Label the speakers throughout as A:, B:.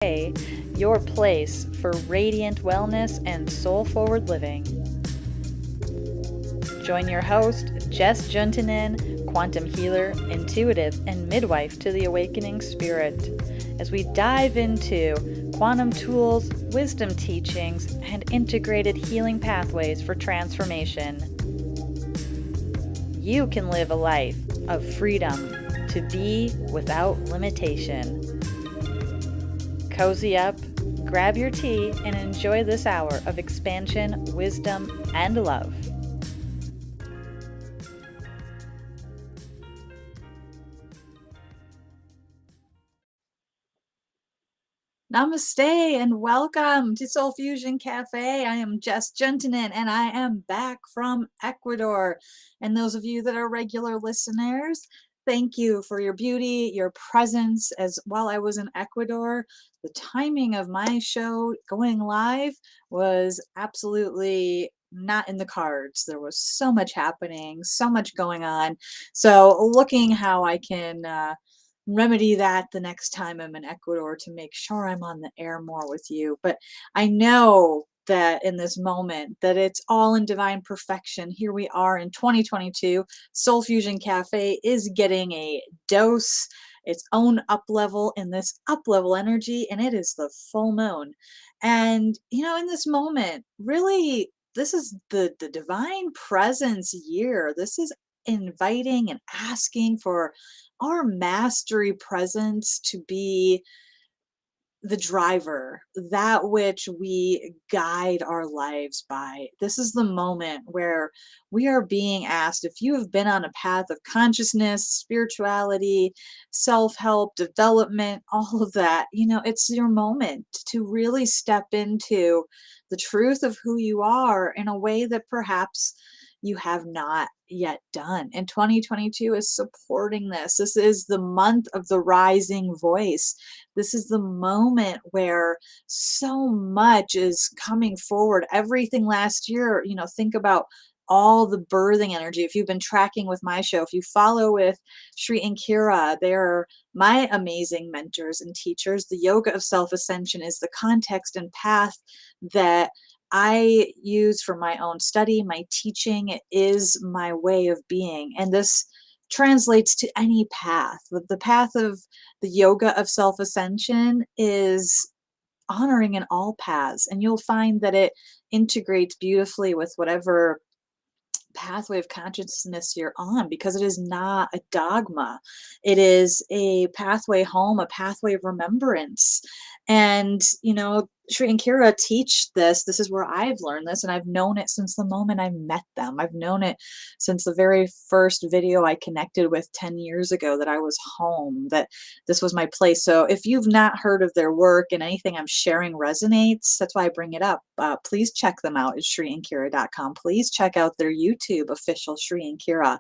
A: Cafe, your place for radiant wellness and soul-forward living. Join your host, Jess Juntunen, quantum healer, intuitive, and midwife to the awakening spirit, as we dive into quantum tools, wisdom teachings, and integrated healing pathways for transformation. You can live a life of freedom to be without limitation. Cozy up, grab your tea, and enjoy this hour of expansion, wisdom, and love. Namaste and welcome to Soul Fusion Cafe. I am Jess Juntunen and I am back from Ecuador. And those of you that are regular listeners, thank you for your beauty, your presence as while I was in Ecuador. The timing of my show going live was absolutely not in the cards. There was so much happening, so much going on. So looking how I can remedy that the next time I'm in Ecuador to make sure I'm on the air more with you. But I know that in this moment that it's all in divine perfection. Here we are in 2022. Soul Fusion Cafe is getting a dose, its own up level in this up level energy, and it is the full moon. And in this moment, really this is the divine presence year. This is inviting and asking for our mastery presence to be the driver, that which we guide our lives by. This is the moment where we are being asked, if you have been on a path of consciousness, spirituality, self-help, development, all of that, it's your moment to really step into the truth of who you are in a way that perhaps you have not yet done. And 2022 is supporting this. This is the month of the rising voice. This is the moment where so much is coming forward. Everything last year, think about all the birthing energy. If you've been tracking with my show, if you follow with Shri and Kira, they're my amazing mentors and teachers. The yoga of self-ascension is the context and path that I use for my own study. My teaching is my way of being. And this translates to any path. The path of the yoga of self ascension is honoring in all paths. And you'll find that it integrates beautifully with whatever pathway of consciousness you're on, because it is not a dogma. It is a pathway home, a pathway of remembrance. And Shri and Kira teach this. This is where I've learned this, and I've known it since the moment I met them. I've known it since the very first video I connected with 10 years ago, that I was home, that this was my place. So if you've not heard of their work and anything I'm sharing resonates, that's why I bring it up. Please check them out at shriandkira.com. Please check out their YouTube official, Shri and Kira.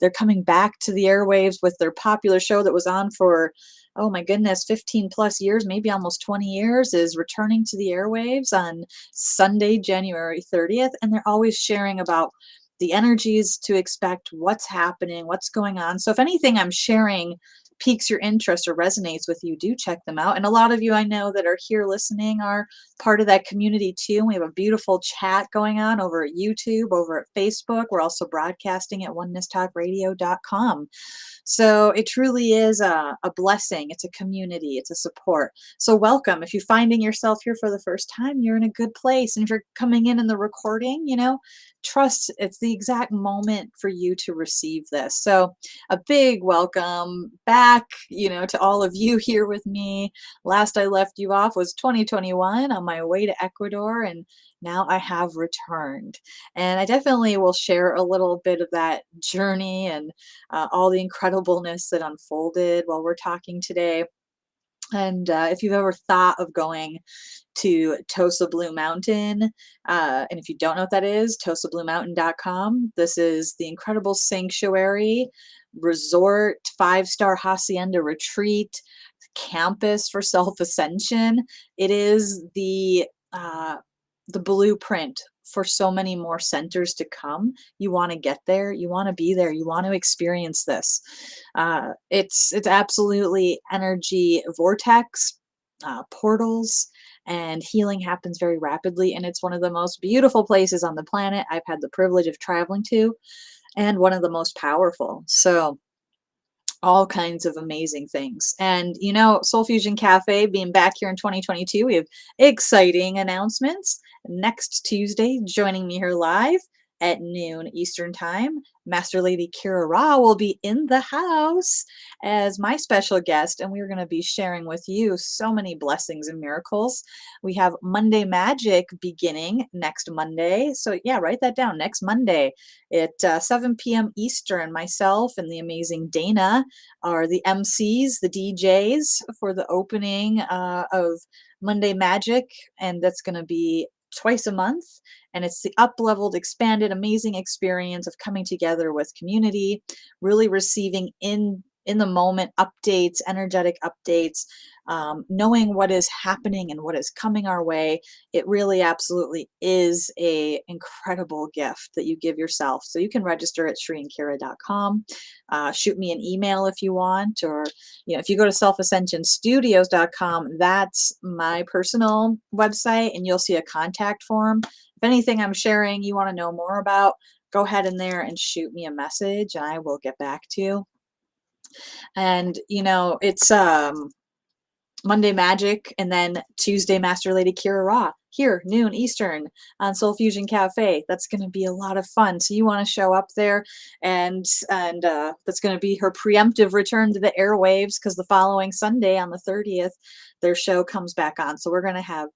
A: They're coming back to the airwaves with their popular show that was on for, oh my goodness, 15 plus years, maybe almost 20 years, is returning to the airwaves on Sunday, January 30th. And they're always sharing about the energies to expect, what's happening, what's going on. So if anything I'm sharing piques your interest or resonates with you, do check them out. And a lot of you I know that are here listening are part of that community too. We have a beautiful chat going on over at YouTube, over at Facebook. We're also broadcasting at onenesstalkradio.com. So it truly is a blessing. It's a community. It's a support. So welcome. If you're finding yourself here for the first time, you're in a good place. And if you're coming in the recording, trust it's the exact moment for you to receive this. So a big welcome back, to all of you here with me. Last I left you off was 2021 on my way to Ecuador, and now I have returned. And I definitely will share a little bit of that journey and all the incredibleness that unfolded while we're talking today. And if you've ever thought of going to Tosa Blue Mountain, and if you don't know what that is, tosabluemountain.com. This is the incredible sanctuary, resort, 5-star hacienda retreat, campus for self-ascension. It is the blueprint for so many more centers to come. You want to get there, you want to be there, you want to experience this. It's absolutely energy vortex portals, and healing happens very rapidly. And it's one of the most beautiful places on the planet I've had the privilege of traveling to, and one of the most powerful. So, all kinds of amazing things. And Soul Fusion Cafe being back here in 2022, we have exciting announcements. Next Tuesday, joining me here live at noon Eastern Time, Master Lady Kira Ra will be in the house as my special guest, and we're going to be sharing with you so many blessings and miracles. We have Monday Magic beginning next Monday. So, yeah, write that down. Next Monday at 7 p.m. Eastern, myself and the amazing Dana are the MCs, the DJs for the opening of Monday Magic, and that's going to be twice a month. And it's the up leveled, expanded, amazing experience of coming together with community, really receiving in the moment updates, energetic updates, knowing what is happening and what is coming our way. It really absolutely is a incredible gift that you give yourself. So you can register at shriankira.com. Shoot me an email if you want, or if you go to selfascensionstudios.com, that's my personal website, and you'll see a contact form. If anything I'm sharing you want to know more about, go ahead in there and shoot me a message, and I will get back to you. And it's Monday Magic, and then Tuesday Master Lady Kira Ra here, noon Eastern, on Soul Fusion Cafe. That's going to be a lot of fun. So you want to show up there, and that's going to be her preemptive return to the airwaves, because the following Sunday on the 30th, their show comes back on. So we're going to have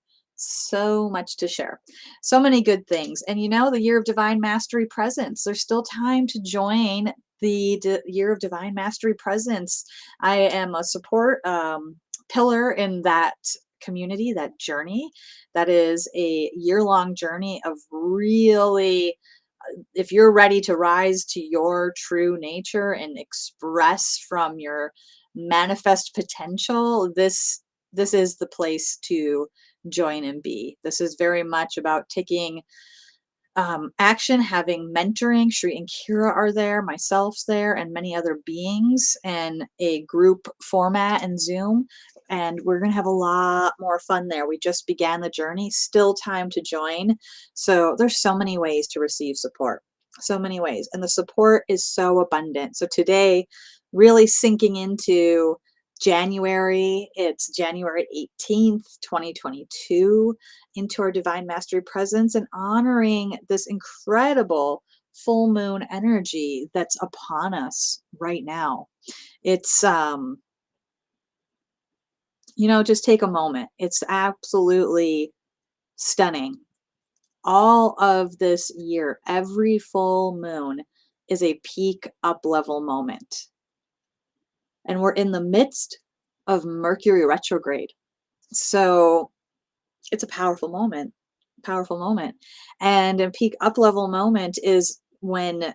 A: so much to share, so many good things. And the Year of Divine Mastery Presence, there's still time to join the Year of Divine Mastery Presence. I am a support pillar in that community, that journey. That is a year-long journey of really, if you're ready to rise to your true nature and express from your manifest potential, this is the place to join and be. This is very much about taking action, having mentoring. Shri and Kira are there, myself's there, and many other beings, and a group format in Zoom. And we're going to have a lot more fun there. We just began the journey, still time to join. So there's so many ways to receive support, so many ways. And the support is so abundant. So today, really sinking into January, it's January 18th, 2022, into our Divine Mastery Presence, and honoring this incredible full moon energy that's upon us right now. It's just take a moment. It's absolutely stunning. All of this year, every full moon is a peak up level moment. And we're in the midst of Mercury retrograde. So it's a powerful moment, powerful moment. And a peak up level moment is when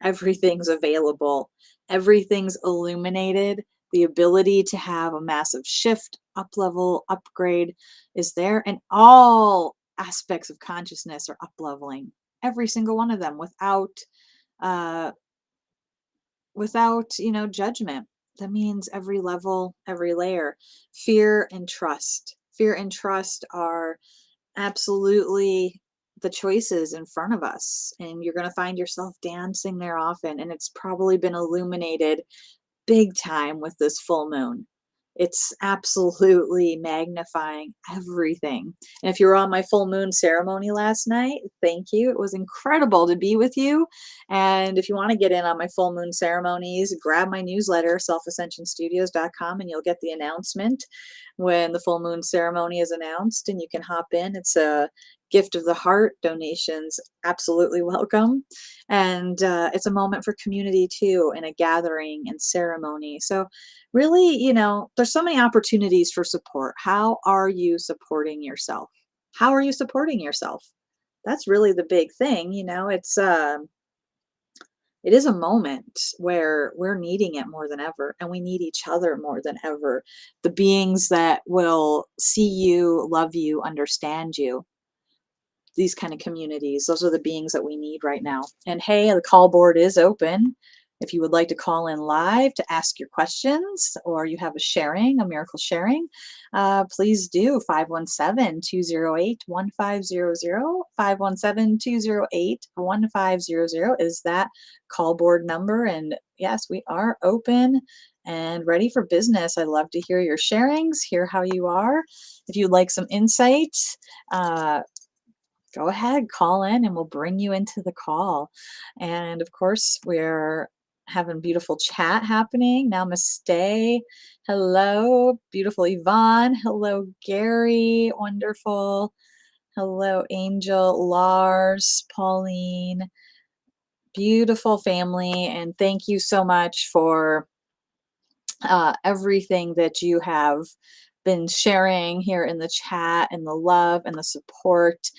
A: everything's available, everything's illuminated, the ability to have a massive shift, up level, upgrade is there, and all aspects of consciousness are up leveling, every single one of them, uh without judgment. That means every level, every layer. Fear and trust are absolutely the choices in front of us, and you're going to find yourself dancing there often, and it's probably been illuminated big time with this full moon. It's absolutely magnifying everything. And if you were on my full moon ceremony last night, thank you. It was incredible to be with you. And if you want to get in on my full moon ceremonies, grab my newsletter, selfascensionstudios.com, and you'll get the announcement when the full moon ceremony is announced, and you can hop in. It's a gift of the heart. Donations absolutely welcome. And it's a moment for community too, and a gathering and ceremony. So really, there's so many opportunities for support. How are you supporting yourself? How are you supporting yourself? That's really the big thing. It is a moment where we're needing it more than ever, and we need each other more than ever. The beings that will see you, love you, understand you, these kind of communities, those are the beings that we need right now. And hey, the call board is open. If you would like to call in live to ask your questions or you have a miracle sharing, please do 517-208-1500. 517-208-1500 is that call board number. And yes, we are open and ready for business. I love to hear your sharings, hear how you are. If you'd like some insight, uh, go ahead, call in and we'll bring you into the call. And of course, we're having beautiful chat happening. Namaste. Hello, beautiful Yvonne. Hello, Gary. Wonderful. Hello, Angel, Lars, Pauline. Beautiful family. And thank you so much for everything that you have been sharing here in the chat and the love and the support.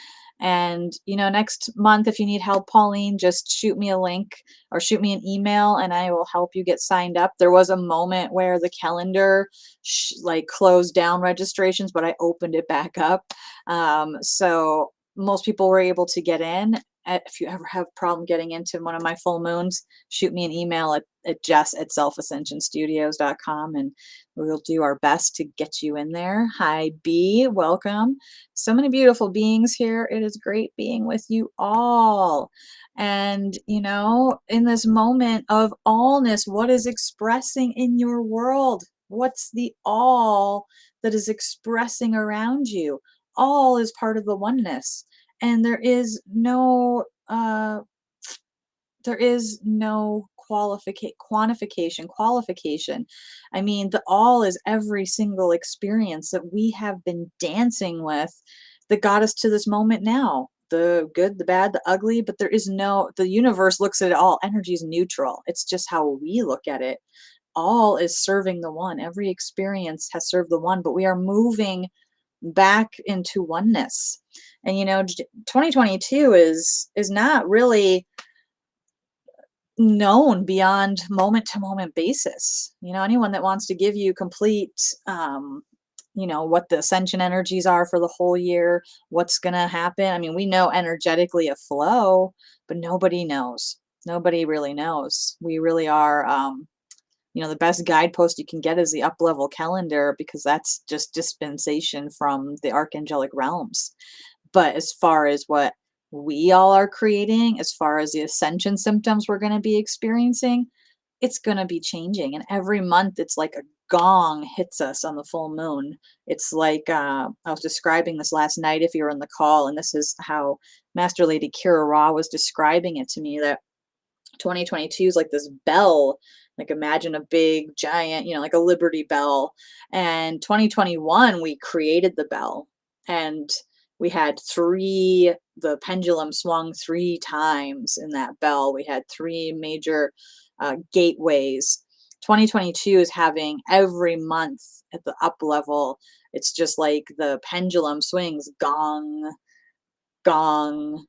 A: And, next month, if you need help, Pauline, just shoot me a link or shoot me an email and I will help you get signed up. There was a moment where the calendar like closed down registrations, but I opened it back up. So most people were able to get in. If you ever have a problem getting into one of my full moons, shoot me an email at jess@selfascensionstudios.com and we'll do our best to get you in there. Hi, B. Welcome. So many beautiful beings here. It is great being with you all. And, in this moment of allness, what is expressing in your world? What's the all that is expressing around you? All is part of the oneness. And there is no qualification. I mean, the all is every single experience that we have been dancing with that got us to this moment now. The good, the bad, the ugly, but the universe looks at it all. Energy is neutral. It's just how we look at it. All is serving the one. Every experience has served the one, but we are moving back into oneness. And 2022 is not really known beyond moment to moment basis. Anyone that wants to give you complete what the ascension energies are for the whole year, what's going to happen. I mean, we know energetically a flow, but nobody knows. Nobody really knows. We really are the best guidepost you can get is the up level calendar, because that's just dispensation from the archangelic realms. But as far as what we all are creating, as far as the ascension symptoms we're going to be experiencing, it's going to be changing. And every month, it's like a gong hits us on the full moon. It's like I was describing this last night, if you were in the call, and this is how Master Lady Kira Ra was describing it to me, that 2022 is like this bell. Like imagine a big giant, like a Liberty Bell. And 2021, we created the bell. And we had the pendulum swung 3 times in that bell. We had 3 major gateways. 2022 is having every month at the up level. It's just like the pendulum swings, gong, gong,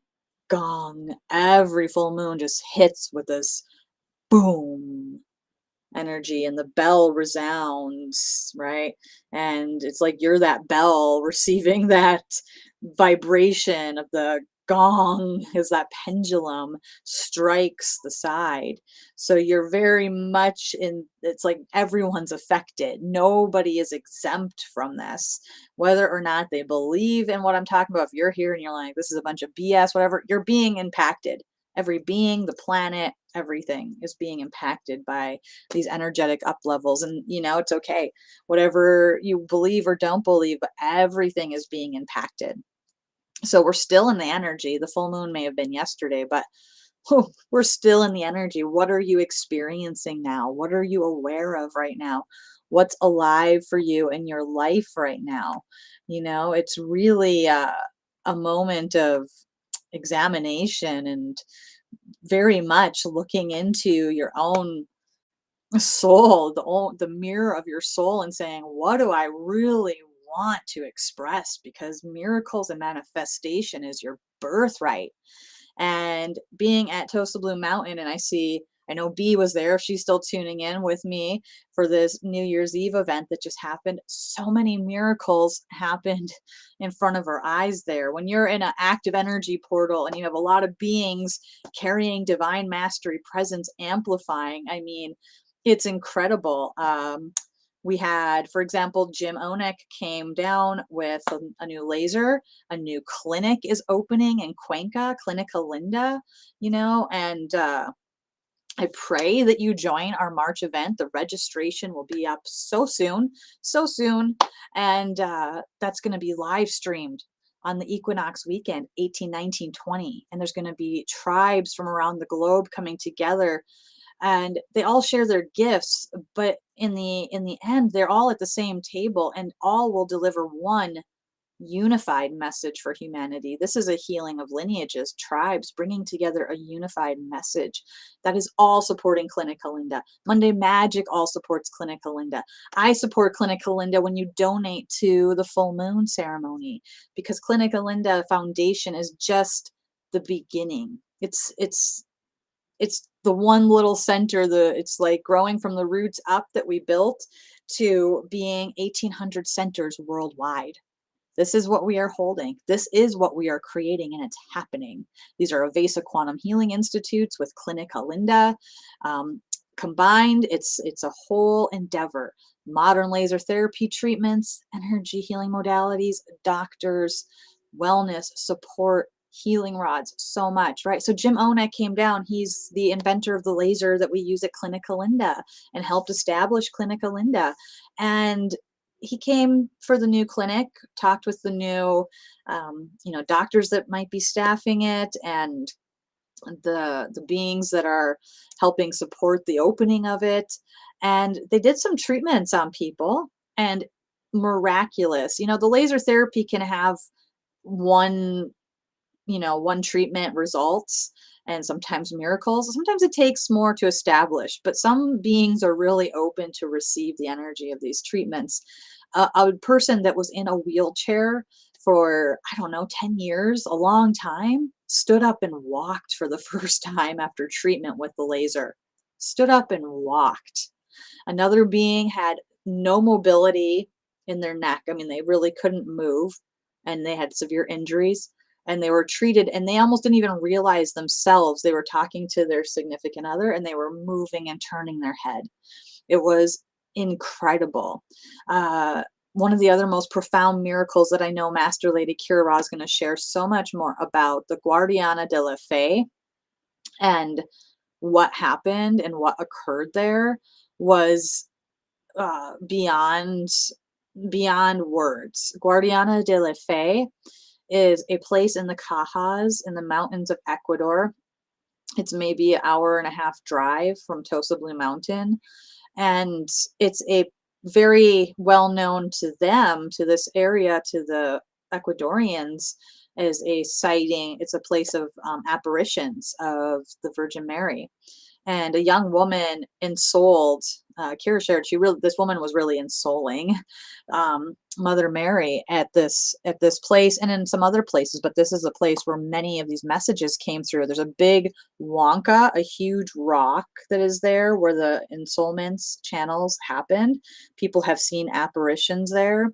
A: gong. Every full moon just hits with this boom energy, and the bell resounds, right? And it's like you're that bell receiving that vibration of the gong as that pendulum strikes the side. So you're very much it's like everyone's affected. Nobody is exempt from this, whether or not they believe in what I'm talking about. If you're here and you're like, this is a bunch of BS, whatever, you're being impacted. Every being, the planet, everything is being impacted by these energetic up levels. And it's okay, whatever you believe or don't believe, but everything is being impacted. So we're still in the energy. The full moon may have been yesterday, but we're still in the energy. What are you experiencing now? What are you aware of right now? What's alive for you in your life right now? It's really a moment of examination and very much looking into your own soul, the mirror of your soul, and saying, what do I really want to express? Because miracles and manifestation is your birthright. And being at Tosa Blue Mountain, and I see I know B was there. She's still tuning in with me for this New Year's Eve event that just happened. So many miracles happened in front of our eyes there. When you're in an active energy portal and you have a lot of beings carrying divine mastery presence, amplifying, I mean, it's incredible. We had, for example, Jim Onek came down with a new laser. A new clinic is opening in Cuenca, Clinica Linda, and I pray that you join our March event. The registration will be up so soon, so soon. And that's going to be live streamed on the equinox weekend, 18, 19, 20. And there's going to be tribes from around the globe coming together, and they all share their gifts, but in the end they're all at the same table and all will deliver one unified message for humanity. This is a healing of lineages, tribes, bringing together a unified message that is all supporting Clinica Linda. Monday Magic all supports Clinica Linda. I support Clinica Linda when you donate to the full moon ceremony, because Clinica Linda Foundation is just the beginning. It's the one little center, it's like growing from the roots up that we built to being 1,800 centers worldwide. This is what we are holding. This is what we are creating, and it's happening. These are Avesa Quantum Healing Institutes with Clinica Linda. Combined, it's a whole endeavor. Modern laser therapy treatments, energy healing modalities, doctors, wellness, support, healing rods, so much, right? So Jim Onek came down. He's the inventor of the laser that we use at Clinica Linda and helped establish Clinica Linda. And he came for the new clinic, talked with the new, doctors that might be staffing it, and the beings that are helping support the opening of it. And they did some treatments on people, and miraculous. The laser therapy can have one one treatment results, and sometimes miracles. Sometimes it takes more to establish, but some beings are really open to receive the energy of these treatments. A person that was in a wheelchair for, I don't know, 10 years, a long time, stood up and walked for the first time after treatment with the laser. Stood up and walked. Another being had no mobility in their neck. I mean, they really couldn't move, and they had severe injuries, and they were treated, and they almost didn't even realize themselves. They were talking to their significant other and they were moving and turning their head. It was incredible. One of the other most profound miracles that I know Master Lady Kira Ra is going to share so much more about, the Guardiana de la Fe, and what happened and what occurred there was beyond words. Guardiana de la Fe is a place in the Cajas in the mountains of Ecuador. It's maybe an hour and a half drive from Tosa Blue Mountain. And it's a very well known to them, to this area, to the Ecuadorians, as a sighting. It's a place of apparitions of the Virgin Mary. And a young woman ensouled, Kira shared, this woman was really ensouling Mother Mary at this place and in some other places, but this is a place where many of these messages came through. There's a big Wonka, a huge rock that is there where the ensoulments channels happened. People have seen apparitions there.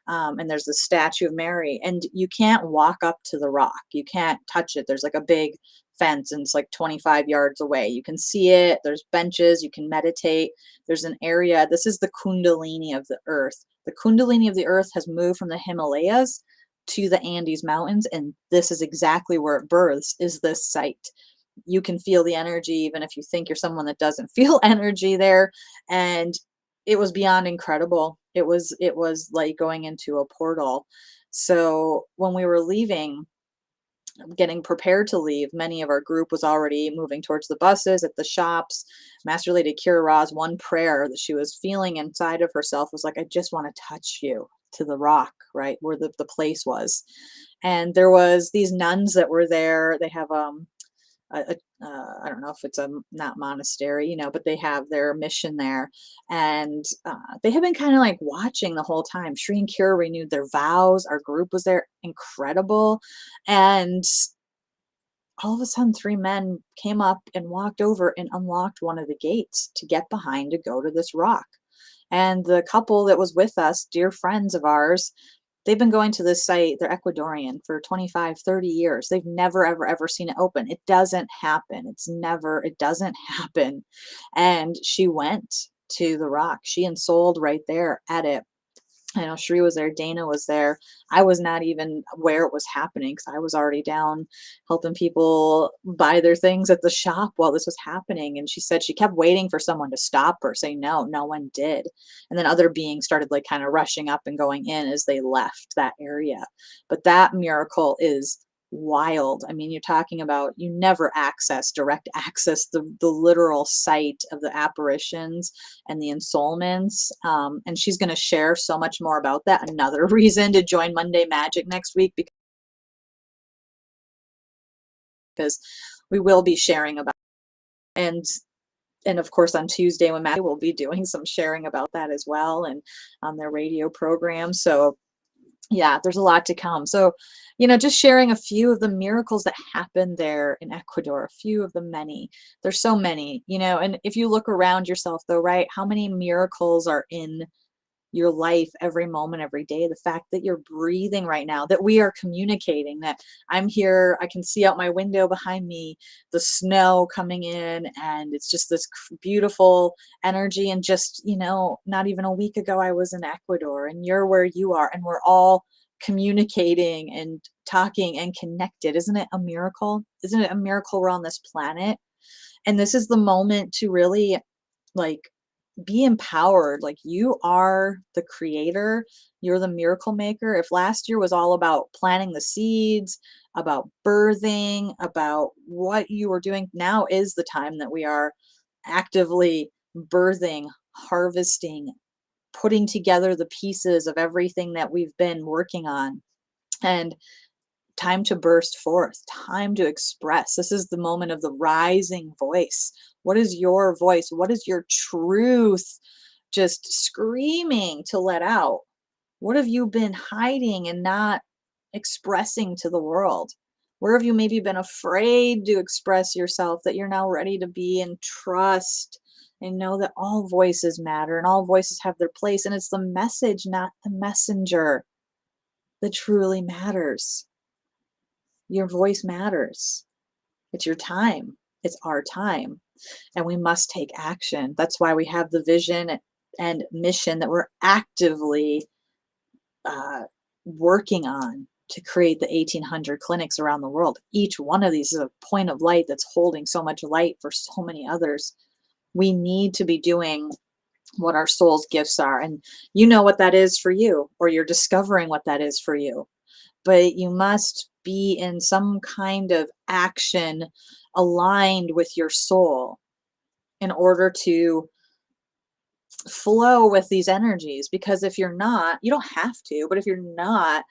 A: And there's the statue of Mary, and you can't walk up to the rock. You can't touch it. There's like a big fence, and it's like 25 yards away. You can see it. There's benches. You can meditate. There's an area. This is the Kundalini of the earth. The Kundalini of the earth has moved from the Himalayas to the Andes Mountains, and this is exactly where it births, is this site. You can feel the energy, even if you think you're someone that doesn't feel energy there. And it was beyond incredible. It was like going into a portal. So when we were leaving, getting prepared to leave, many of our group was already moving towards the buses, at the shops. Master Lady Kira Ra's one prayer that she was feeling inside of herself was like, I just want to touch you to the rock, right where the place was. And there was these nuns that were there. They have I don't know if it's a not monastery, but they have their mission there, and they have been kind of like watching the whole time. Shri and Kira renewed their vows. Our group was there, incredible, and all of a sudden 3 men came up and walked over and unlocked one of the gates to get behind to go to this rock. And the couple that was with us, dear friends of ours, they've been going to this site, they're Ecuadorian, for 25, 30 years. They've never, ever, ever seen it open. It doesn't happen. It doesn't happen. And she went to the rock. She ensouled right there at it. I know Sheree was there, Dana was there. I was not even where it was happening because I was already down helping people buy their things at the shop while this was happening. And she said she kept waiting for someone to stop her, say no. No one did. And then other beings started like kind of rushing up and going in as they left that area. But that miracle is wild. I mean, you're talking about you never access direct access the literal site of the apparitions and the ensoulments. And she's going to share so much more about that. Another reason to join Monday Magic next week, because we will be sharing about, and of course on Tuesday when Matt will be doing some sharing about that as well, and on their radio program. So yeah, there's a lot to come. So, just sharing a few of the miracles that happened there in Ecuador, a few of the many. There's so many, and if you look around yourself though, right, how many miracles are in your life every moment, every day? The fact that you're breathing right now, that we are communicating, that I'm here, I can see out my window behind me the snow coming in, and it's just this beautiful energy. And just, not even a week ago, I was in Ecuador and you're where you are, and we're all communicating and talking and connected. Isn't it a miracle? Isn't it a miracle we're on this planet? And this is the moment to really like be empowered. Like, you are the creator, you're the miracle maker. If last year was all about planting the seeds, about birthing, about what you were doing, now is the time that we are actively birthing, harvesting, putting together the pieces of everything that we've been working on. And time to burst forth, time to express. This is the moment of the rising voice. What is your voice? What is your truth just screaming to let out? What have you been hiding and not expressing to the world? Where have you maybe been afraid to express yourself, that you're now ready to be in trust and know that all voices matter and all voices have their place? And it's the message, not the messenger, that truly matters. Your voice matters. It's your time. It's our time. And we must take action. That's why we have the vision and mission that we're actively uh, working on to create the 1,800 clinics around the world. Each one of these is a point of light that's holding so much light for so many others. We need to be doing what our soul's gifts are. And you know what that is for you, or you're discovering what that is for you. But you must be in some kind of action aligned with your soul in order to flow with these energies. Because if you're not, you don't have to, but if you're not,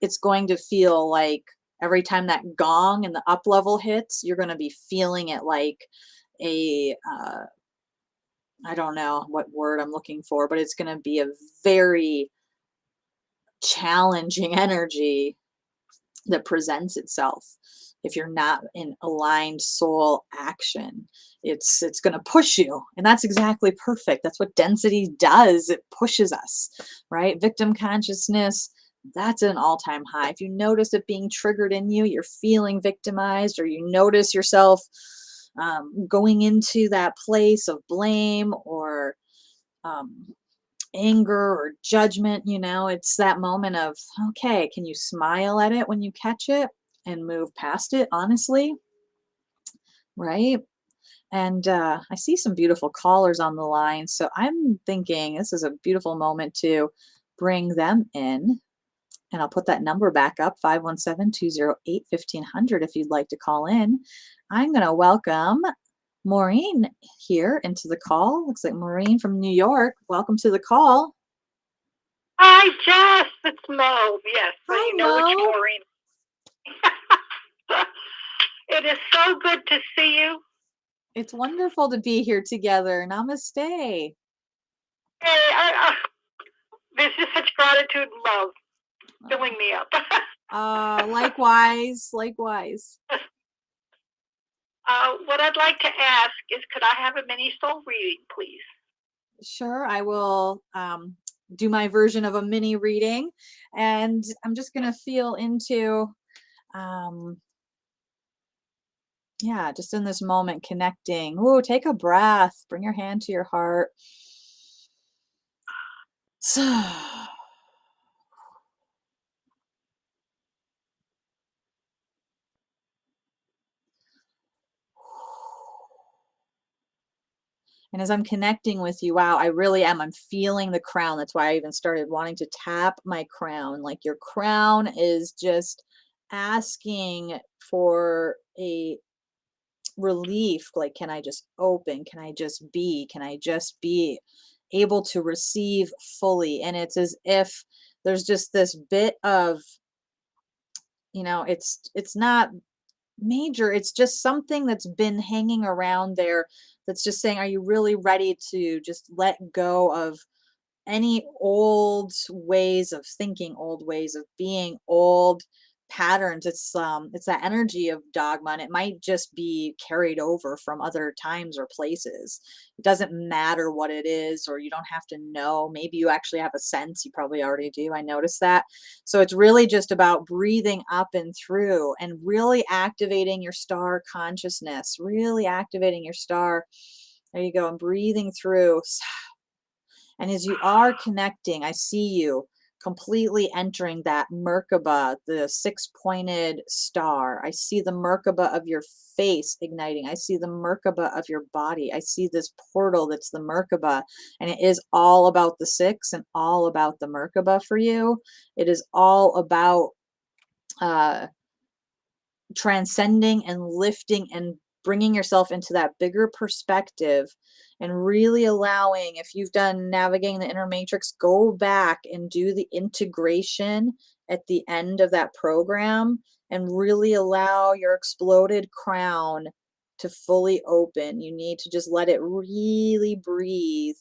A: it's going to feel like every time that gong and the up level hits, you're going to be feeling it like a I don't know what word I'm looking for, but it's going to be a very challenging energy that presents itself. If you're not in aligned soul action, it's going to push you, and that's exactly perfect. That's what density does. It pushes us, right? Victim consciousness, that's an all-time high. If you notice it being triggered in you, you're feeling victimized, or you notice yourself going into that place of blame or um, anger or judgment, it's that moment of, okay, can you smile at it when you catch it and move past it honestly, right? And I see some beautiful callers on the line, so I'm thinking this is a beautiful moment to bring them in. And I'll put that number back up, 517-208-1500, if you'd like to call in. I'm going to welcome Maureen here into the call. Looks like Maureen from New York. Welcome to the call.
B: Hi, Jess. It's Mo. Yes, so
A: Hi,
B: you know which
A: Mo.
B: Maureen. It is so good to see you.
A: It's wonderful to be here together. Namaste.
B: Hey, there's just such gratitude and love filling me up.
A: Likewise, likewise.
B: What I'd like to ask is, could I have a mini soul reading, please?
A: Sure, I will do my version of a mini reading, and I'm just gonna feel into, um, yeah, just in this moment, connecting. Ooh, take a breath, bring your hand to your heart. So, and as I'm connecting with you, wow, I really am. I'm feeling the crown. That's why I even started wanting to tap my crown. Like your crown is just asking for a relief. Like, can I just open? Can I just be? Can I just be able to receive fully? And it's as if there's just this bit of, it's not major, it's just something that's been hanging around there that's just saying, are you really ready to just let go of any old ways of thinking, old ways of being, old patterns? It's that energy of dogma, and it might just be carried over from other times or places. It doesn't matter what it is, or you don't have to know. Maybe you actually have a sense, you probably already do. I noticed that. So it's really just about breathing up and through and really activating your star consciousness, really activating your star. There you go. And breathing through. And as you are connecting, I see you completely entering that Merkaba, the six-pointed star. I see the Merkaba of your face igniting. I see the Merkaba of your body. I see this portal that's the Merkaba, and it is all about the six and all about the Merkaba for you. It is all about uh, transcending and lifting and bringing yourself into that bigger perspective, and really allowing, if you've done navigating the inner matrix, go back and do the integration at the end of that program and really allow your exploded crown to fully open. You need to just let it really breathe,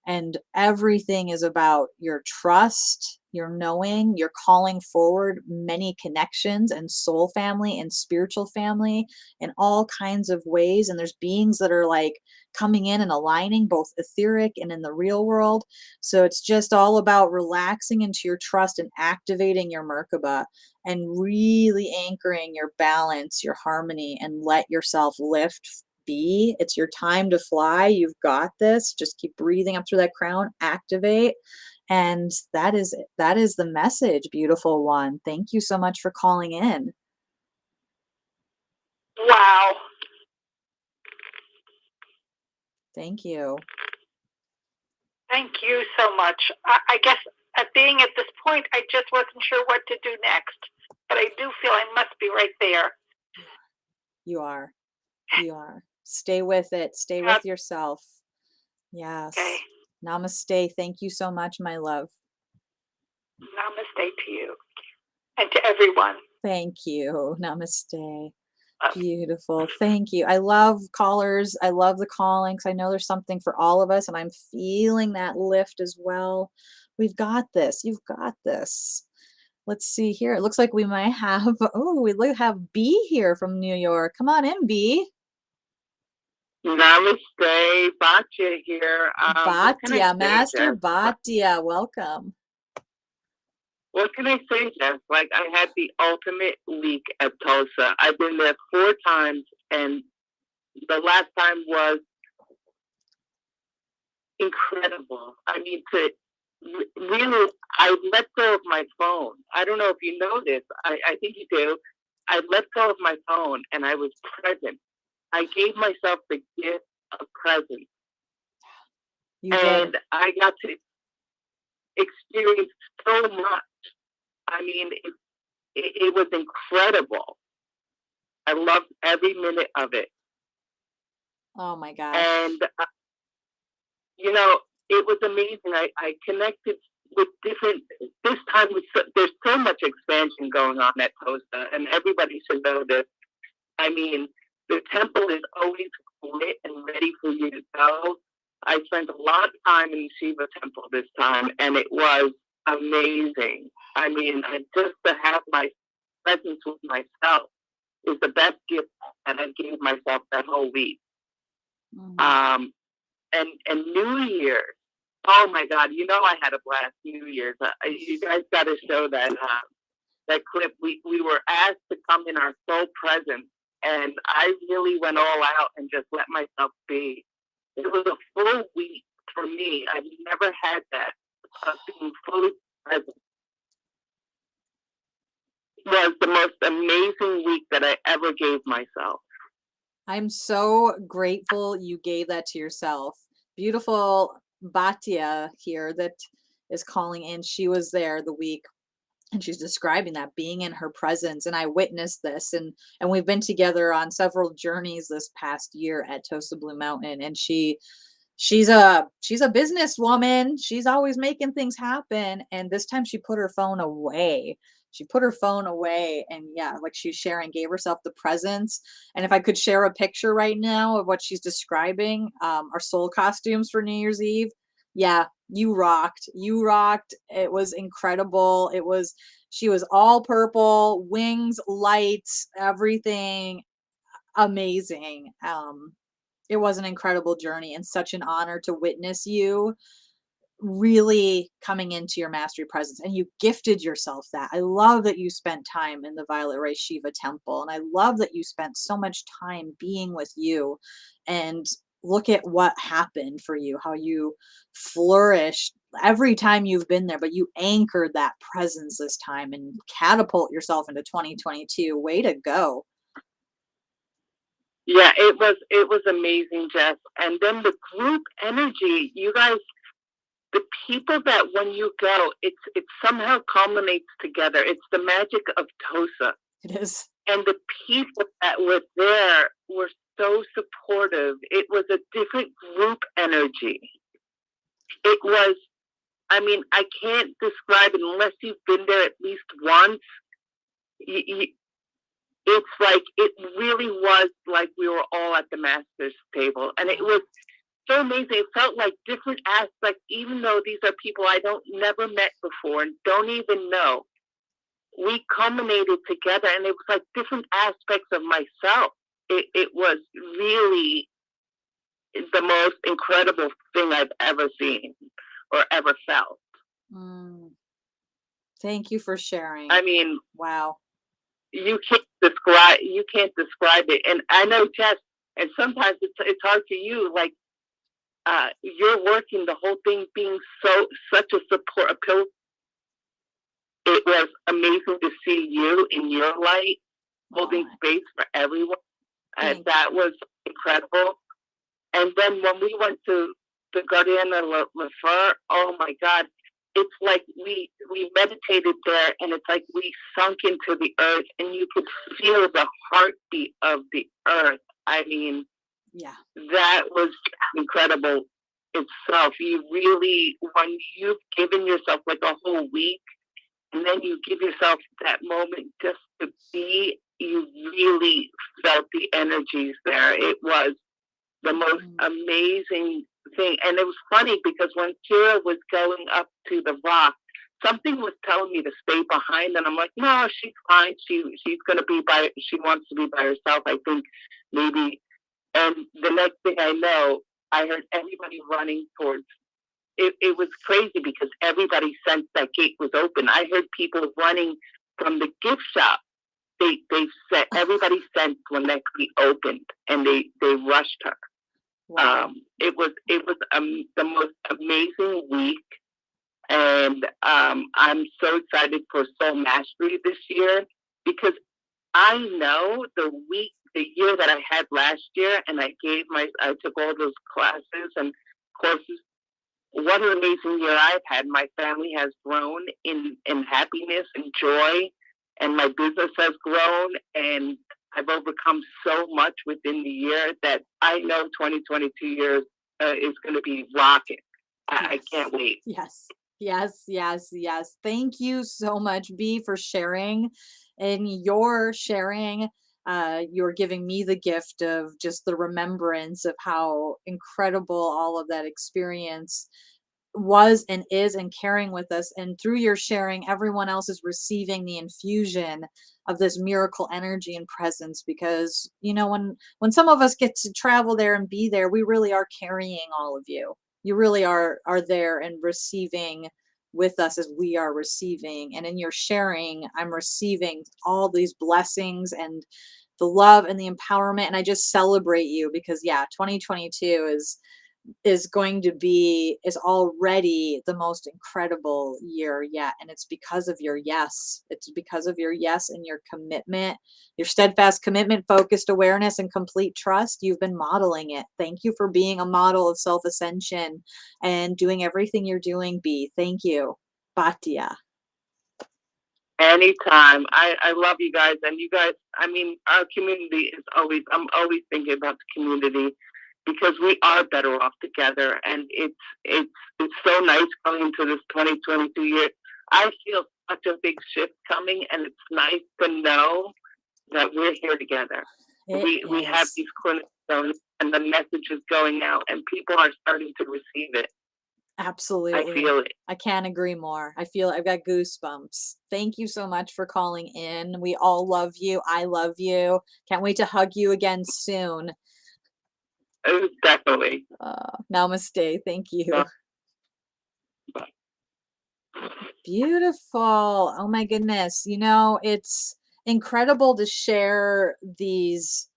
A: and everything is about your trust, your knowing, your calling forward many connections and soul family and spiritual family in all kinds of ways. And there's beings that are like coming in and aligning both etheric and in the real world. So it's just all about relaxing into your trust and activating your Merkaba and really anchoring your balance, your harmony, and let yourself lift, be. It's your time to fly. You've got this. Just keep breathing up through that crown, activate. And that is it. That is the message, beautiful one. Thank you so much for calling in.
B: Wow.
A: Thank you.
B: Thank you so much. I guess at being at this point, I just wasn't sure what to do next. But I do feel I must be right there.
A: You are. You are. Stay with it. Stay
B: Uh,
A: with yourself.
B: Okay.
A: Yes. Namaste. Thank you so much, my love.
B: Namaste to you and to everyone.
A: Thank you. Namaste.
B: Uh,
A: Beautiful. Thank you. I love callers. I love the calling because I know there's something for all of us, and I'm feeling that lift as well. We've got this. You've got this. Let's see here. It looks like we might have, oh, have B here from New York. Come on in, B.
C: Namaste, Batya here. What can I
A: Bhatia,
C: say,
A: Master
C: Jess?
A: Bhatia. Welcome.
C: What can I say, Jess? Like, I had the ultimate week at Tulsa. I've been there 4 times, and the last time was incredible. I mean, really, I let go of my phone. I don't know if you know this. I think you do. I let go of my phone, and I was present. I gave myself the gift of presence,
A: You did.
C: and I got to experience so much. I mean, it was incredible. I loved every minute of it.
A: Oh my gosh.
C: And, you know, it was amazing. I connected with different, this time, there's so much expansion going on at Tosta, and everybody should know this. I mean, the temple is always lit and ready for you to go. I spent a lot of time in the Shiva temple this time, and it was amazing. I mean, just to have my presence with myself is the best gift that I gave myself that whole week.
A: Mhm.
C: And New Year's. Oh my God! You know I had a blast New Year's. You guys got to show that clip. We were asked to come in our sole presence, and I really went all out and just let myself be. It was a full week for me. I've never had that of being fully present. It was the most amazing week that I ever gave myself.
A: I'm so grateful you gave that to yourself. Beautiful Batia here that is calling in. She was there the week and she's describing that being in her presence, and I witnessed this, and we've been together on several journeys this past year at Tosa Blue Mountain, and she's a businesswoman. She's always making things happen, and this time she put her phone away. She put her phone away, and yeah, like she's sharing, gave herself the presence. And if I could share a picture right now of what she's describing, our soul costumes for New Year's Eve. Yeah, you rocked. You rocked. It was incredible. She was all purple, wings, lights, everything amazing. It was an incredible journey and such an honor to witness you really coming into your mastery presence, and you gifted yourself that. I love that you spent time in the Violet Ray Shiva temple, and I love that you spent so much time being with you, and look at what happened for you, how you flourished every time you've been there, but you anchored that presence this time and catapult yourself into 2022. Way to go.
C: Yeah, it was amazing, Jess. And then the group energy, you guys, the people that when you go, it somehow culminates together. It's the magic of Tosa.
A: It is.
C: And the people that were there were so supportive. It was a different group energy. It was, I mean, I can't describe it unless you've been there at least once. It's like, it really was like we were all at the master's table. And it was so amazing. It felt like different aspects, even though these are people I don't never met before and don't even know. We culminated together, and it was like different aspects of myself. It was really the most incredible thing I've ever seen or ever felt.
A: Mm, thank you for sharing.
C: I mean,
A: Wow.
C: you can't describe it. And I know, Jess, and sometimes it's hard for you. Like, you're working the whole thing, being such a support, a pillar. It was amazing to see you in your light, holding space for everyone. That was incredible. And then when we went to the Gardena La Fleur, oh my God, it's like we meditated there, and it's like we sunk into the earth, and you could feel the heartbeat of the earth. I mean,
A: Yeah.
C: that was incredible itself. You really, when you've given yourself like a whole week, and then you give yourself that moment just to be, you really felt the energies there. It was the most amazing thing. And it was funny because when Kira was going up to the rock, something was telling me to stay behind, and I'm like, no, she's fine. She's gonna be she wants to be by herself, I think, maybe. And the next thing I know, I heard everybody running towards. It was crazy because everybody sensed that gate was open. I heard people running from the gift shop. They said everybody sensed when that gate opened, and they rushed her.
A: Wow.
C: It was the most amazing week, and I'm so excited for Soul Mastery this year because I know the year that I had last year, and I took all those classes and courses. What an amazing year I've had. My family has grown in happiness and joy, and my business has grown, and I've overcome so much within the year that I know 2022 years is going to be rocking. I can't wait.
A: Yes. Yes, yes, yes. Thank you so much, B, for sharing. And your sharing, you're giving me the gift of just the remembrance of how incredible all of that experience was and is and caring with us. And through your sharing, everyone else is receiving the infusion of this miracle energy and presence, because when some of us get to travel there and be there, we really are carrying all of you. You really are there and receiving with us as we are receiving. And in your sharing, I'm receiving all these blessings and the love and the empowerment. And I just celebrate you, because yeah, 2022 is already the most incredible year yet. And it's because of your yes. It's because of your yes and your commitment, your steadfast commitment, focused awareness, and complete trust. You've been modeling it. Thank you for being a model of self ascension and doing everything you're doing, B. Thank you. Batia.
C: Anytime. I love you guys, and you guys, I mean, our community is always, I'm always thinking about the community, because we are better off together. And it's so nice going into this 2022 year. I feel such a big shift coming, and it's nice to know that we're here together. We have these clinics going, and the message is going out, and people are starting to receive it.
A: Absolutely.
C: I feel it.
A: I can't agree more. I've got goosebumps. Thank you so much for calling in. We all love you. I love you. Can't wait to hug you again soon.
C: Definitely.
A: Namaste. Thank you.
C: Bye.
A: Beautiful. Oh my goodness. It's incredible to share these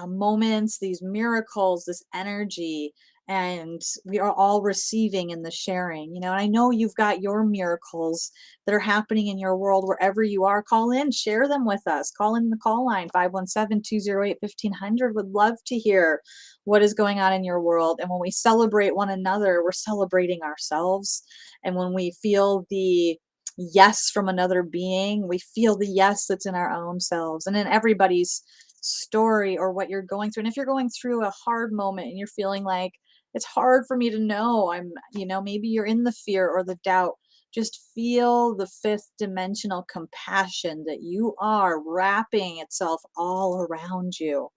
A: moments, these miracles, this energy, and we are all receiving in the sharing. And I know you've got your miracles that are happening in your world wherever you are. Call in, share them with us. Call in the call line 517-208-1500. Would love to hear what is going on in your world. And when we celebrate one another, we're celebrating ourselves. And when we feel the yes from another being, we feel the yes that's in our own selves and in everybody's story or what you're going through. And if you're going through a hard moment and you're feeling like it's hard for me to know, maybe you're in the fear or the doubt, just feel the fifth dimensional compassion that you are wrapping itself all around you.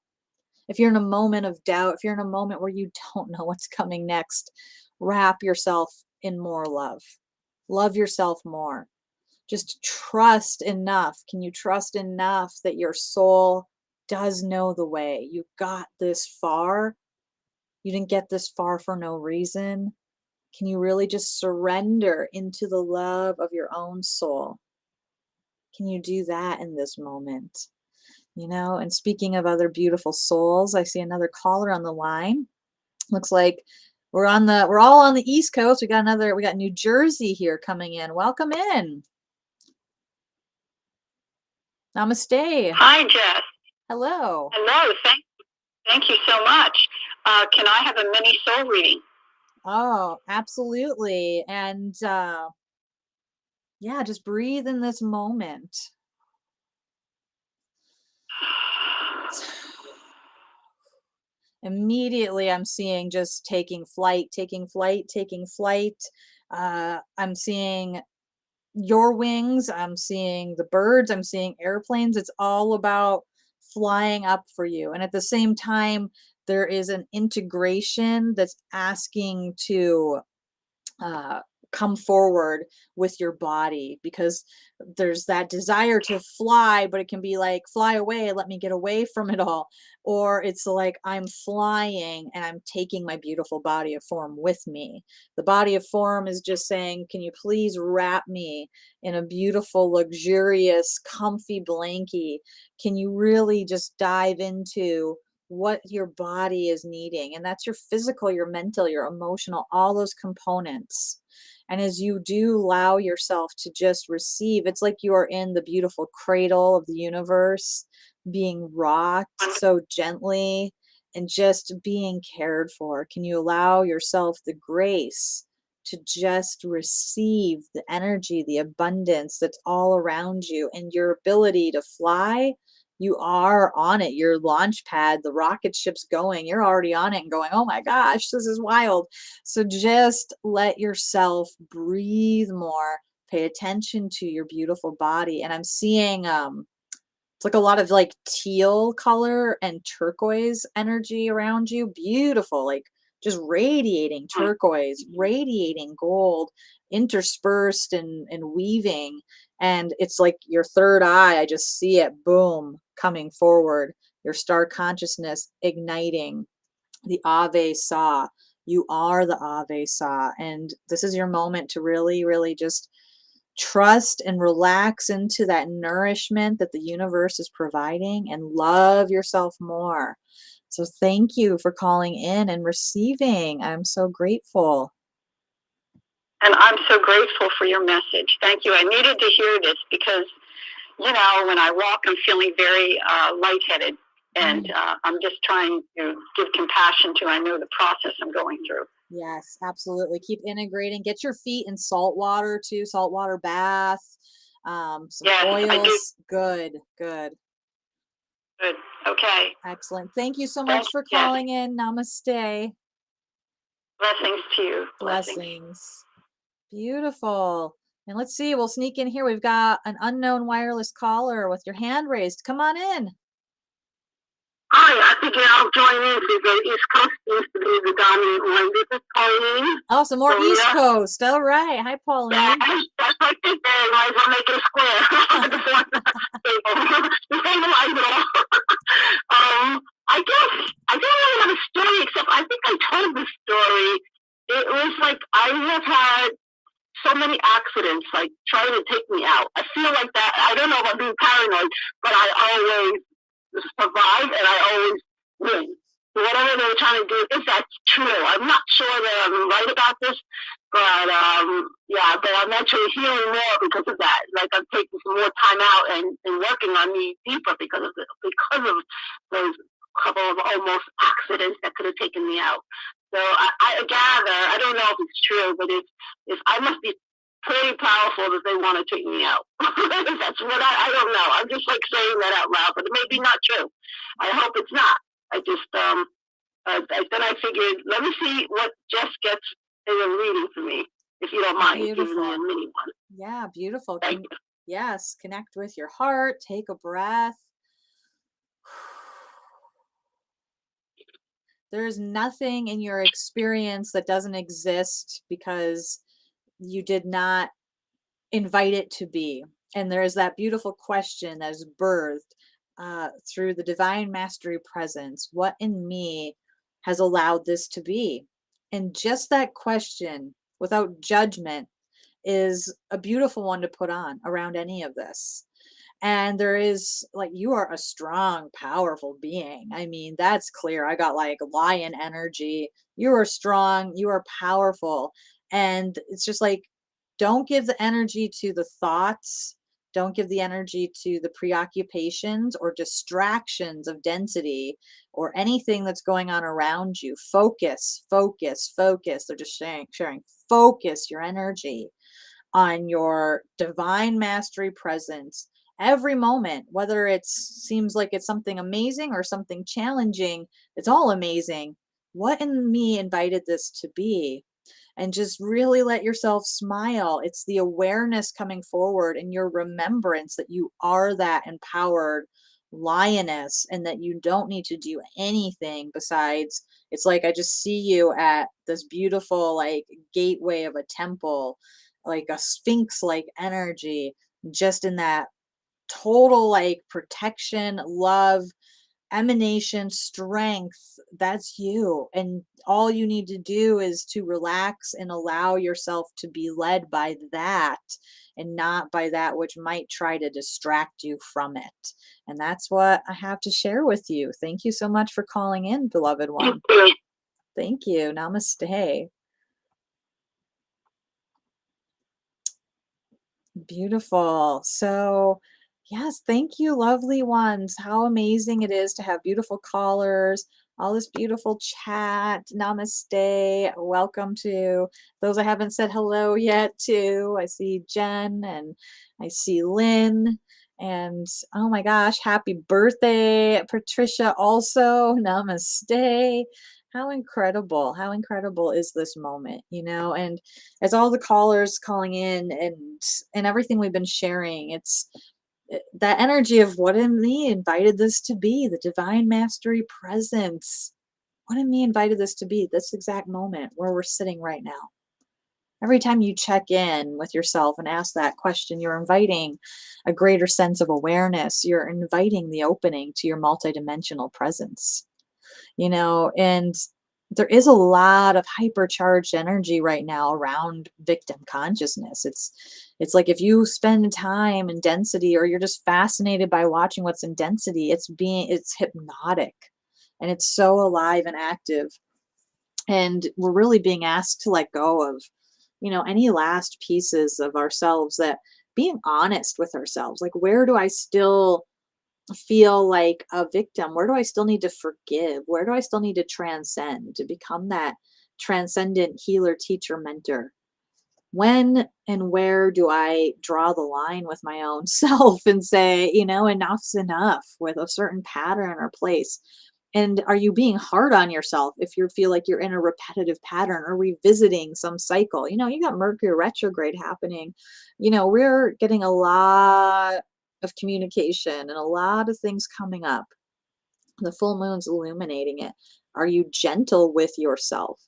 A: If you're in a moment of doubt, if you're in a moment where you don't know what's coming next, wrap yourself in more love. Love yourself more. Just trust enough. Can you trust enough that your soul does know the way? You got this far. You didn't get this far for no reason. Can you really just surrender into the love of your own soul? Can you do that in this moment? And speaking of other beautiful souls, I see another caller on the line. Looks like we're all on the East Coast. We got New Jersey here coming in. Welcome in. Namaste.
B: Hi, Jess.
A: Hello.
B: Hello. Thank you so much. Can I have a mini soul reading?
A: Oh, absolutely. And yeah, just breathe in this moment. Immediately, I'm seeing just taking flight, taking flight, taking flight. I'm seeing your wings. I'm seeing the birds. I'm seeing airplanes. It's all about flying up for you. And at the same time, there is an integration that's asking to uh, come forward with your body, because there's that desire to fly, but it can be like, fly away, let me get away from it all. Or it's like, I'm flying and I'm taking my beautiful body of form with me. The body of form is just saying, can you please wrap me in a beautiful, luxurious, comfy blankie? Can you really just dive into what your body is needing? And that's your physical, your mental, your emotional, all those components. And as you do allow yourself to just receive, it's like you are in the beautiful cradle of the universe, being rocked so gently and just being cared for. Can you allow yourself the grace to just receive the energy, the abundance that's all around you, and your ability to fly? You are on it. Your launch pad, the rocket ship's going. You're already on it and going, oh my gosh, this is wild. So just let yourself breathe more. Pay attention to your beautiful body. And I'm seeing it's like a lot of like teal color and turquoise energy around you. Beautiful, like just radiating turquoise, radiating gold, interspersed and weaving. And it's like your third eye, I just see it, boom, coming forward, your star consciousness igniting the Ave Sa. You are the Ave Sa. And this is your moment to really, really just trust and relax into that nourishment that the universe is providing and love yourself more. So thank you for calling in and receiving. I'm so grateful.
B: And I'm so grateful for your message. Thank you. I needed to hear this because, you know, when I walk, I'm feeling very lightheaded. And I'm just trying to give compassion to, I know, the process I'm going through.
A: Yes, absolutely. Keep integrating. Get your feet in salt water too, saltwater bath, some
B: Yes, I do.
A: oils. Good, good.
B: Good. Okay.
A: Excellent. Thank you so much for
B: Yes.
A: calling in. Namaste.
B: Blessings to you.
A: Blessings. Beautiful. And let's see, we'll sneak in here. We've got an unknown wireless caller with your hand raised. Come on in.
C: Hi, I figured I'll join in because the East Coast seems to be the dominant one. This is Pauline.
A: Oh, some more East Coast. All right. Hi, Pauline.
C: Yeah, that's what I think. Might as well make it a square. Stabilize it all. I guess I don't really have a story except I think I told the story. It was like I have had so many accidents, like trying to take me out. I feel like that. I don't know if I'm being paranoid, but I always survive and I always win. Whatever they were trying to do, if that's true. I'm not sure that I'm right about this, but yeah, but I'm actually healing more because of that. Like I'm taking some more time out and working on me deeper because of those couple of almost accidents that could have taken me out. So I gather, I don't know if it's true, but if I must be pretty powerful that they want to take me out. That's what I don't know. I'm just like saying that out loud, but it may be not true. I hope it's not. I just then I figured, let me see what Jess gets in a reading for me, if you don't mind giving me a mini one.
A: Yeah, beautiful.
C: Thank you.
A: Yes, connect with your heart. Take a breath. There's nothing in your experience that doesn't exist because you did not invite it to be. And there's that beautiful question that is birthed through the divine mastery presence. What in me has allowed this to be? And just that question, without judgment, is a beautiful one to put on around any of this. And there is like, you are a strong, powerful being. I mean, that's clear. I got like lion energy. You are strong, you are powerful. And it's just like, don't give the energy to the thoughts. Don't give the energy to the preoccupations or distractions of density or anything that's going on around you. Focus, focus, focus. They're just sharing. Focus your energy on your divine mastery presence every moment, whether it seems like it's something amazing or something challenging. It's all amazing. What in me invited this to be? And just really let yourself smile. It's the awareness coming forward and your remembrance that you are that empowered lioness and that you don't need to do anything besides. It's like I just see you at this beautiful like gateway of a temple, like a sphinx like energy, just in that total like protection, love, emanation, strength. That's you. And all you need to do is to relax and allow yourself to be led by that and not by that which might try to distract you from it. And that's what I have to share with you. Thank you so much for calling in, beloved one. Thank you. Namaste. Beautiful. So, yes, thank you, lovely ones. How amazing it is to have beautiful callers, all this beautiful chat. Namaste. Welcome to those I haven't said hello yet to. I see Jen and I see Lynn. And oh my gosh, happy birthday, Patricia, also. Namaste. How incredible is this moment, you know? And as all the callers calling in and everything we've been sharing, it's that energy of what in me invited this to be, the divine mastery presence. what am I invited this to be, this exact moment where we're sitting right now? Every time you check in with yourself and ask that question, you're inviting a greater sense of awareness. You're inviting the opening to your multidimensional presence, and there is a lot of hypercharged energy right now around victim consciousness. It's like if you spend time in density, or you're just fascinated by watching what's in density, it's hypnotic, and it's so alive and active. And we're really being asked to let go of, any last pieces of ourselves, that being honest with ourselves, like, where do I still feel like a victim? Where do I still need to forgive? Where do I still need to transcend, to become that transcendent healer, teacher, mentor? When and where do I draw the line with my own self and say, enough's enough with a certain pattern or place? And are you being hard on yourself if you feel like you're in a repetitive pattern or revisiting some cycle? You got Mercury retrograde happening. We're getting a lot of communication and a lot of things coming up. The full moon's illuminating it. Are you gentle with yourself?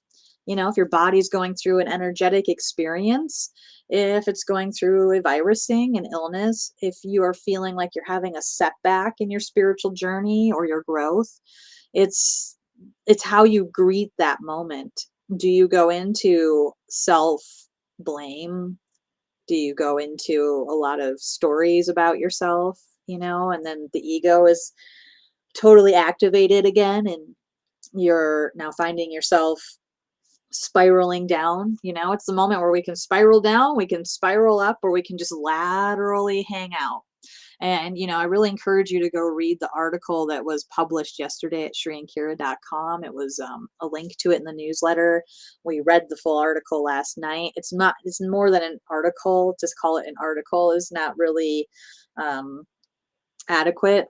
A: If your body's going through an energetic experience, if it's going through a virusing, an illness, if you are feeling like you're having a setback in your spiritual journey or your growth, it's it's how you greet that moment. Do you go into self blame? Do you go into a lot of stories about yourself, and then the ego is totally activated again, and you're now finding yourself spiraling down? It's the moment where we can spiral down, we can spiral up, or we can just laterally hang out. And I really encourage you to go read the article that was published yesterday at shriankira.com. It was a link to it in the newsletter. We read the full article last night. It's more than an article. Just call it an article is not really um, adequate,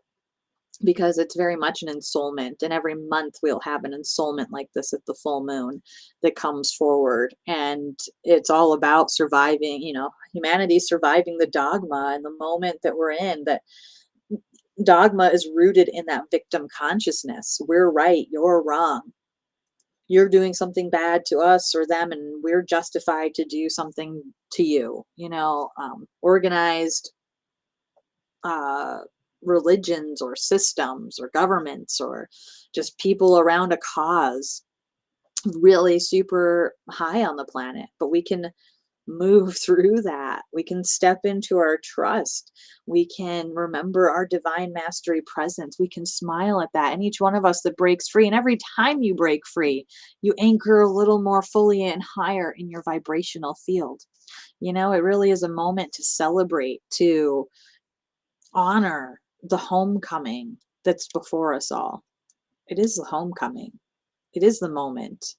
A: because it's very much an ensoulment. And every month we'll have an ensoulment like this at the full moon that comes forward. And it's all about surviving, humanity surviving the dogma and the moment that we're in. That dogma is rooted in that victim consciousness. We're right, you're wrong. You're doing something bad to us or them, and we're justified to do something to you. Organized uh, religions or systems or governments or just people around a cause, really super high on the planet. But we can move through that. We can step into our trust. We can remember our divine mastery presence. We can smile at that. And each one of us that breaks free, and every time you break free, you anchor a little more fully and higher in your vibrational field. It really is a moment to celebrate, to honor the homecoming that's before us all. It is the homecoming. It is the moment,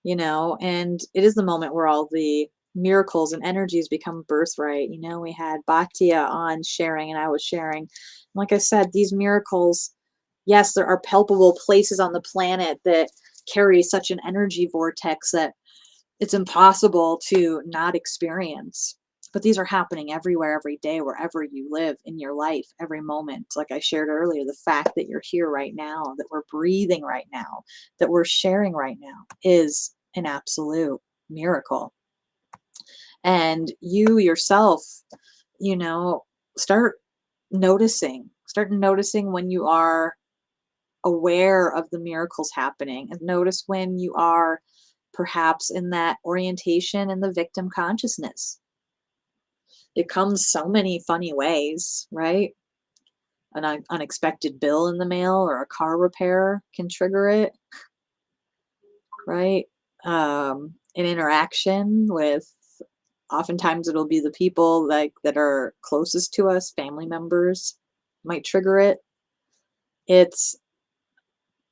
A: and it is the moment where all the miracles and energies become birthright. We had Bhatia on sharing, and I was sharing. Like I said, these miracles, yes, there are palpable places on the planet that carry such an energy vortex that it's impossible to not experience. But these are happening everywhere, every day, wherever you live in your life, every moment. Like I shared earlier, the fact that you're here right now, that we're breathing right now, that we're sharing right now is an absolute miracle. And you yourself, you know, start start noticing when you are aware of the miracles happening, and notice when you are perhaps in that orientation in the victim consciousness. It comes so many funny ways, right? An unexpected bill in the mail or a car repair can trigger it, right? An interaction with, oftentimes it'll be the people like that are closest to us, family members might trigger it. It's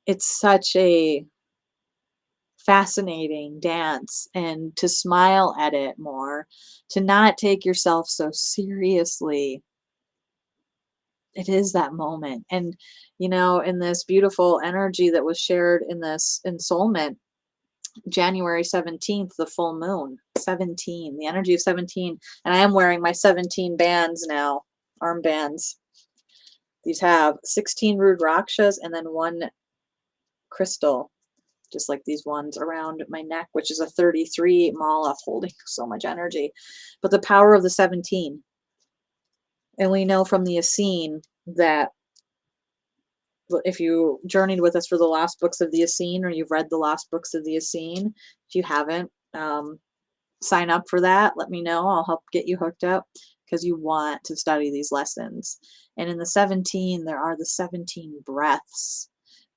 A: it's such a fascinating dance, and to smile at it more, to not take yourself so seriously. It is that moment. And, in this beautiful energy that was shared in this ensoulment, January 17th, the full moon, 17, the energy of 17. And I am wearing my 17 bands now, armbands. These have 16 rude rakshas and then one crystal. just like these ones around my neck, which is a 33 mala holding so much energy. But the power of the 17. And we know from the Essene that if you journeyed with us for the last books of the Essene, or you've read the last books of the Essene, if you haven't, sign up for that. Let me know. I'll help get you hooked up because you want to study these lessons. And in the 17, there are the 17 breaths.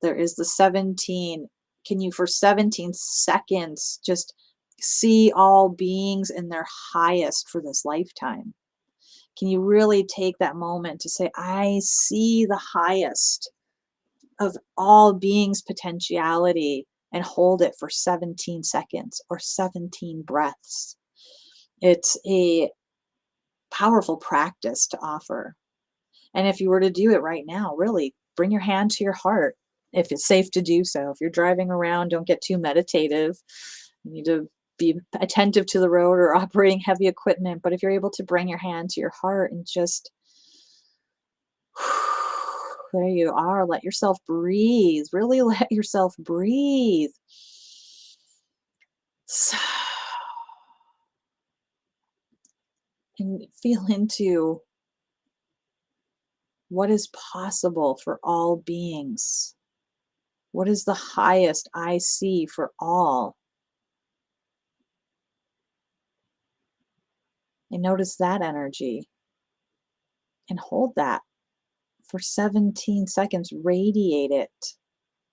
A: There is the 17. Can you, for 17 seconds, just see all beings in their highest for this lifetime? Can you really take that moment to say, I see the highest of all beings' potentiality, and hold it for 17 seconds or 17 breaths? It's a powerful practice to offer. And if you were to do it right now, really bring your hand to your heart if it's safe to do so. If you're driving around, don't get too meditative. You need to be attentive to the road or operating heavy equipment. But if you're able to bring your hand to your heart and just, there you are, let yourself breathe. Really let yourself breathe. And feel into what is possible for all beings. What is the highest I see for all? And notice that energy and hold that for 17 seconds. Radiate it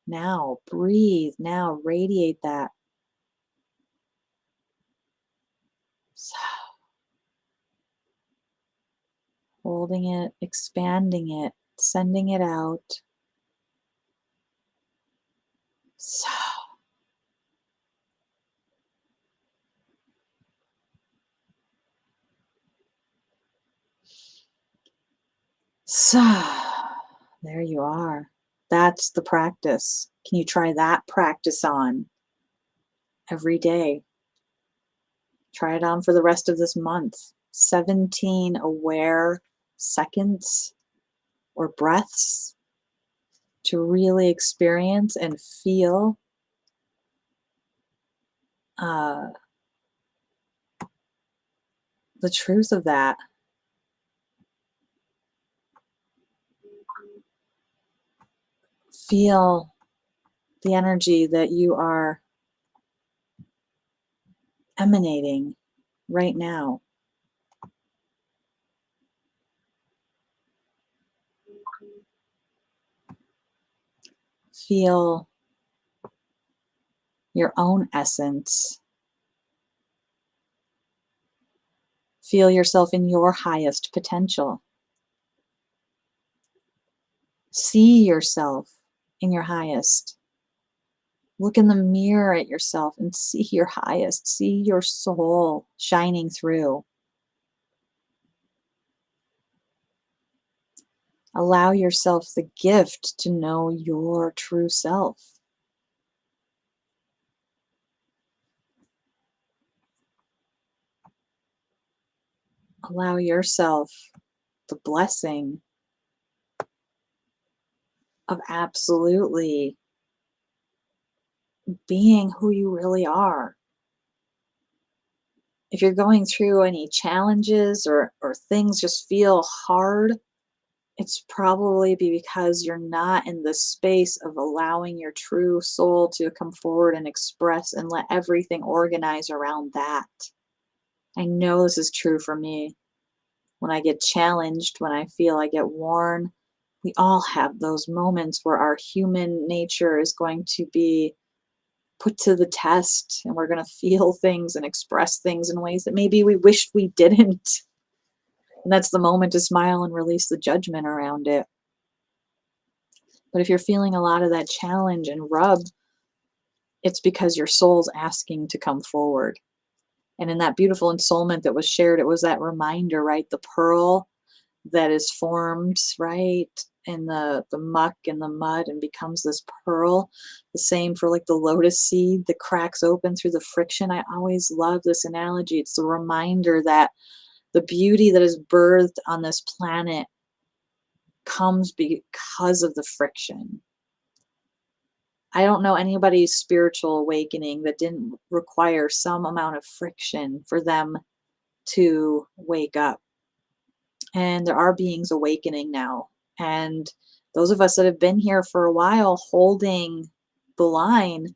A: now. Breathe now. Radiate that. Holding it, expanding it, sending it out. So, there you are. That's the practice. Can you try that practice on every day? Try it on for the rest of this month. 17 aware seconds or breaths to really experience and feel the truth of that. Feel the energy that you are emanating right now. Feel your own essence. Feel yourself in your highest potential. See yourself in your highest. Look in the mirror at yourself and see your highest. See your soul shining through. Allow yourself the gift to know your true self. Allow yourself the blessing of absolutely being who you really are. If you're going through any challenges or things just feel hard, it's probably because you're not in the space of allowing your true soul to come forward and express and let everything organize around that. I know this is true for me. When I get challenged, when I feel I get worn, we all have those moments where our human nature is going to be put to the test and we're going to feel things and express things in ways that maybe we wished we didn't. And that's the moment to smile and release the judgment around it. But if you're feeling a lot of that challenge and rub, it's because your soul's asking to come forward. And in that beautiful ensoulment that was shared, it was that reminder, right? The pearl that is formed, right, in the muck and the mud and becomes this pearl. The same for like the lotus seed that cracks open through the friction. I always love this analogy. It's the reminder that the beauty that is birthed on this planet comes because of the friction. I don't know anybody's spiritual awakening that didn't require some amount of friction for them to wake up. And there are beings awakening now. And those of us that have been here for a while holding the line,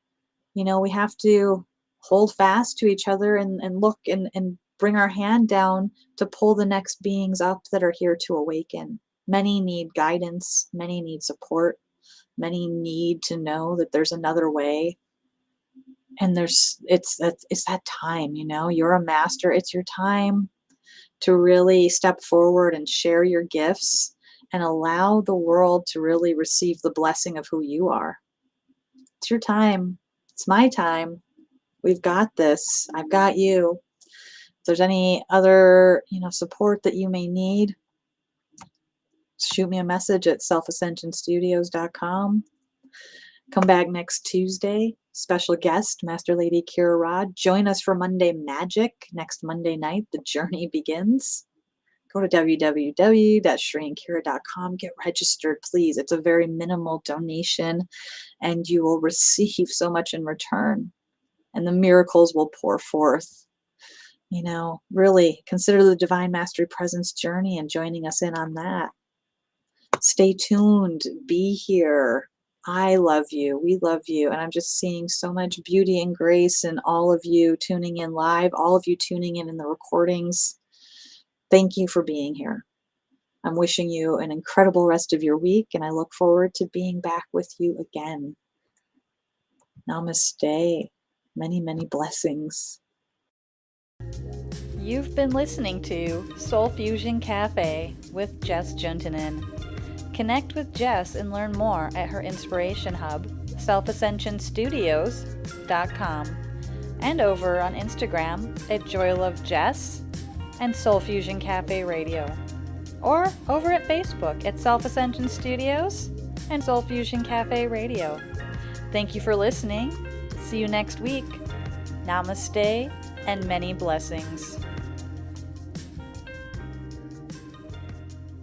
A: we have to hold fast to each other and look and bring our hand down to pull the next beings up that are here to awaken. Many need guidance, many need support, many need to know that there's another way. And it's that time, you're a master. It's your time to really step forward and share your gifts and allow the world to really receive the blessing of who you are. It's your time. It's my time. We've got this. I've got you. If there's any other, support that you may need, shoot me a message at selfascensionstudios.com. Come back next Tuesday. Special guest, Master Lady Kira Rod. Join us for Monday Magic next Monday night. The journey begins. Go to www.shriankira.com. Get registered, please. It's a very minimal donation, and you will receive so much in return. And the miracles will pour forth. Really consider the Divine Mastery Presence journey and joining us in on that. Stay tuned. Be here. I love you. We love you. And I'm just seeing so much beauty and grace in all of you tuning in live, all of you tuning in the recordings. Thank you for being here. I'm wishing you an incredible rest of your week, and I look forward to being back with you again. Namaste. Many, many blessings.
D: You've been listening to Soul Fusion Cafe with Jess Juntunen. Connect with Jess and learn more at her inspiration hub, selfascensionstudios.com, and over on Instagram at JoyLoveJess and Soul Fusion Cafe Radio, or over at Facebook at Self Ascension Studios and Soul Fusion Cafe Radio. Thank you for listening. See you next week. Namaste and many blessings.